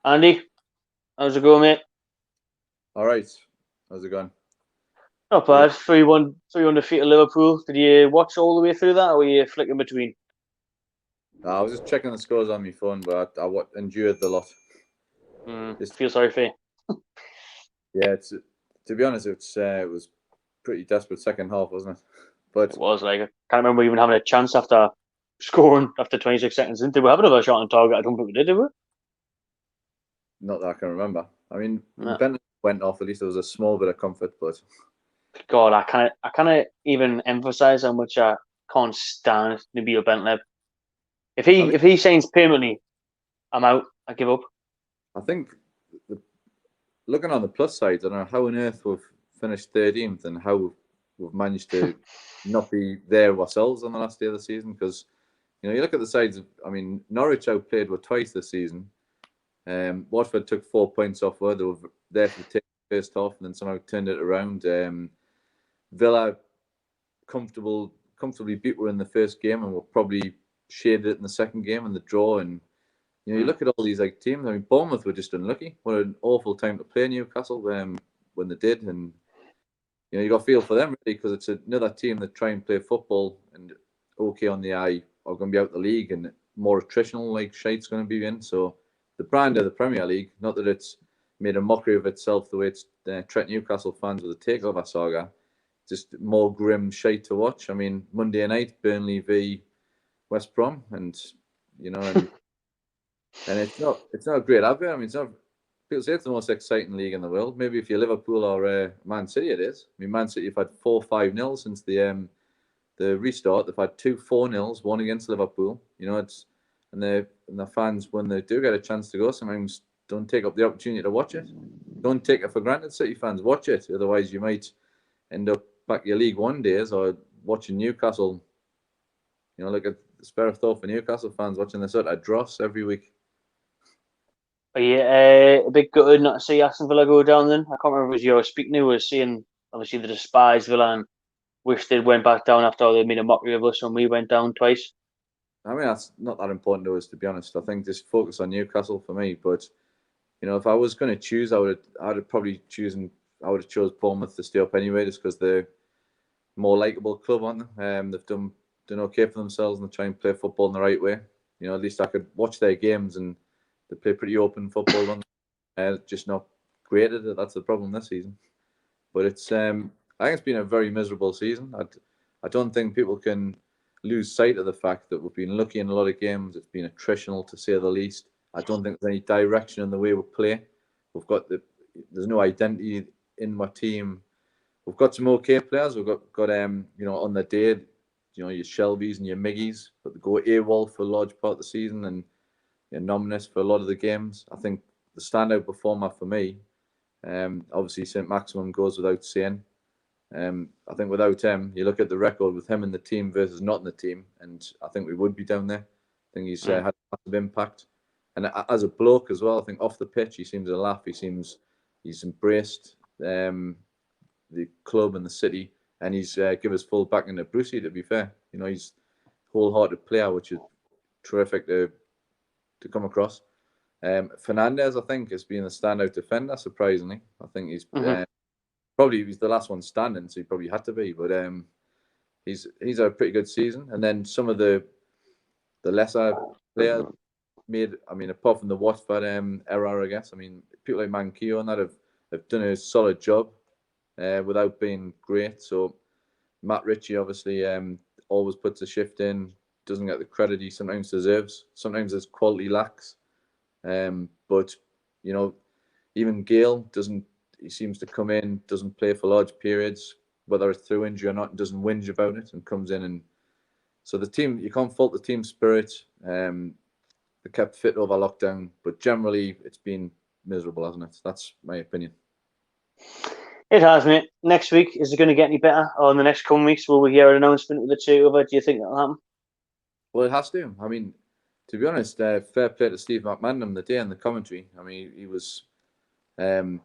Andy, how's it going, mate? All right. How's it going? Not Yeah. bad. 3-1, 3-1 defeat of Liverpool. Did you watch all the way through that, or were you flicking between? I was just checking the scores on my phone, but endured the lot. Just Feel sorry for you. yeah, it's to be honest, it was pretty desperate second half, wasn't it? It But was like I can't remember even having a chance after scoring after 26 seconds. Did we have another shot on target? I don't think we did we? not that I can remember. I mean, when No. Bennett went off, at least there was a small bit of comfort. But God, I can't even emphasize how much I can't stand Nabil Bentleb. If I he mean, if he signs permanently, I'm out. I give up. I think the, looking on the plus side, I don't know how on earth we've finished 13th and how we've managed to not be there ourselves on the last day of the season. Because you look at the sides of, I mean, Norwich outplayed were twice this season. Watford took 4 points off where they were there for the first half and then somehow turned it around. Villa comfortably beat were in the first game and were probably shaded it in the second game and the draw. And you Mm. look at all these like teams. I mean, Bournemouth were just unlucky. What an awful time to play Newcastle when they did. And you got to feel for them really because it's another team that try and play football and okay on the eye are going to be out the league and more attritional like shite's going to be in. So the brand of the Premier League, not that it's made a mockery of itself the way it's Trent Newcastle fans with the takeover saga, just more grim shite to watch. I mean, Monday night, Burnley v West Brom, and you know, and it's not a great advert. I mean, it's not. People say it's the most exciting league in the world. Maybe if you're Liverpool or Man City, it is. I mean, Man City have had 4-5-0 since the restart. They've had 2-4-0s, one against Liverpool. It's and the fans when they do get a chance to go, sometimes don't take up the opportunity to watch it. Don't take it for granted, City fans. Watch it, otherwise you might end up back your League One days or watching Newcastle. Look at the spare of thought for Newcastle fans watching this sort of dross every week. Are you a bit gutted not to see Aston Villa go down then? I can't remember if it was you I was speaking to, was seeing obviously the despised Villa and wish they'd went back down after they made a mockery of us when we went down twice. I mean, that's not that important to us, to be honest. I think just focus on Newcastle for me. But if I was going to choose, I'd probably chosen. I would have chose Bournemouth to stay up anyway, just because they're more likable club, aren't they? They've done okay for themselves and they try and play football in the right way. At least I could watch their games and they play pretty open football. Just not great at it. That's the problem this season. But I think it's been a very miserable season. I don't think people can lose sight of the fact that we've been lucky in a lot of games. It's been attritional to say the least. I don't think there's any direction in the way we play. There's no identity in my team. We've got some okay players. We've got on the day, your Shelbys and your Miggies, but they go AWOL for a large part of the season and Nominus for a lot of the games. I think the standout performer for me, obviously St. Maximum goes without saying. I think without him, you look at the record with him in the team versus not in the team, and I think we would be down there. I think he's Mm. had a massive impact, and as a bloke as well. I think off the pitch he seems to laugh. He's embraced the club and the city, and he's give us full backing to Brucey. To be fair, he's wholehearted player, which is terrific to come across. Fernandez, I think, has been a standout defender. Surprisingly, I think Mm-hmm. he's the last one standing, so he probably had to be. But he's had a pretty good season. And then some of the lesser players made. I mean, apart from the Watford error, I guess. I mean, people like Mankio and that have done a solid job without being great. So Matt Ritchie obviously always puts a shift in. Doesn't get the credit he sometimes deserves. Sometimes his quality lacks. But you know, even Gale doesn't. He seems to come in, doesn't play for large periods, whether it's through injury or not, doesn't whinge about it, and comes in and so the team. You can't fault the team spirit. They kept fit over lockdown, but generally it's been miserable, hasn't it? That's my opinion. It has, mate. Next week, is it going to get any better? Or in the next coming weeks, will we hear an announcement with the takeover? Do you think that'll happen? Well, it has to. I mean, to be honest, fair play to Steve McManaman the day in the commentary. I mean, um,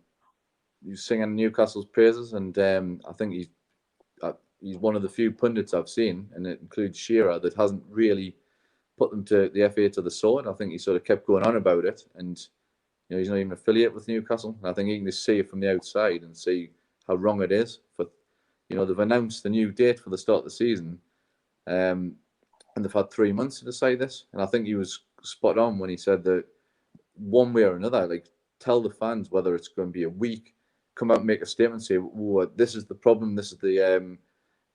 he was singing Newcastle's praises, and I think he's one of the few pundits I've seen, and it includes Shearer, that hasn't really put them to the FA to the sword. I think he sort of kept going on about it, and he's not even affiliated with Newcastle. And I think he can just see it from the outside and see how wrong it is. But they've announced the new date for the start of the season, and they've had 3 months to decide this. And I think he was spot on when he said that one way or another, like, tell the fans whether it's going to be a week, come out and make a statement, say, this is the problem, this is the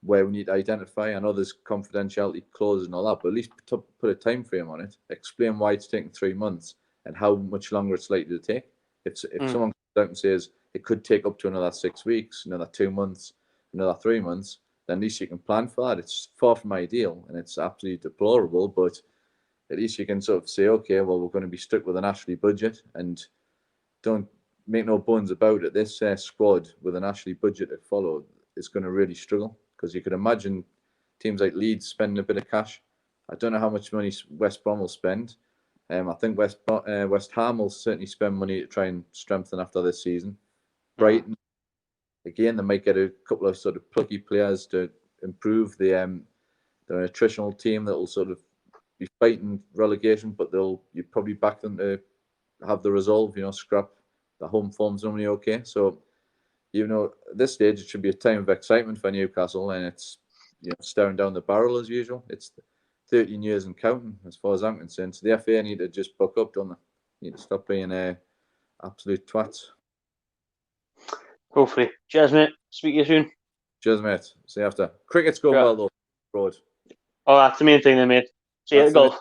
where we need to identify. I know there's confidentiality clauses and all that, but at least put a time frame on it. Explain why it's taking 3 months and how much longer it's likely to take. If someone comes out and says it could take up to another 6 weeks, another 2 months, another 3 months, then at least you can plan for that. It's far from ideal and it's absolutely deplorable, but at least you can sort of say, okay, well, we're going to be stuck with an Ashley budget, and don't make no bones about it. This squad with an Ashley budget to follow is going to really struggle, because you could imagine teams like Leeds spending a bit of cash. I don't know how much money West Brom will spend. I think West Ham will certainly spend money to try and strengthen after this season. Brighton, again, they might get a couple of sort of plucky players to improve their attritional team that will sort of be fighting relegation, but you probably back them to have the resolve, scrap. The home form's normally okay. So, at this stage, it should be a time of excitement for Newcastle, and it's staring down the barrel as usual. It's 13 years and counting, as far as I'm concerned. So the FA need to just buck up, don't they? Need to stop being absolute twats. Hopefully. Cheers, mate. Speak to you soon. Cheers, mate. See you after. Cricket's going well, though. Broad. Oh, that's the main thing then, mate. See you at golf.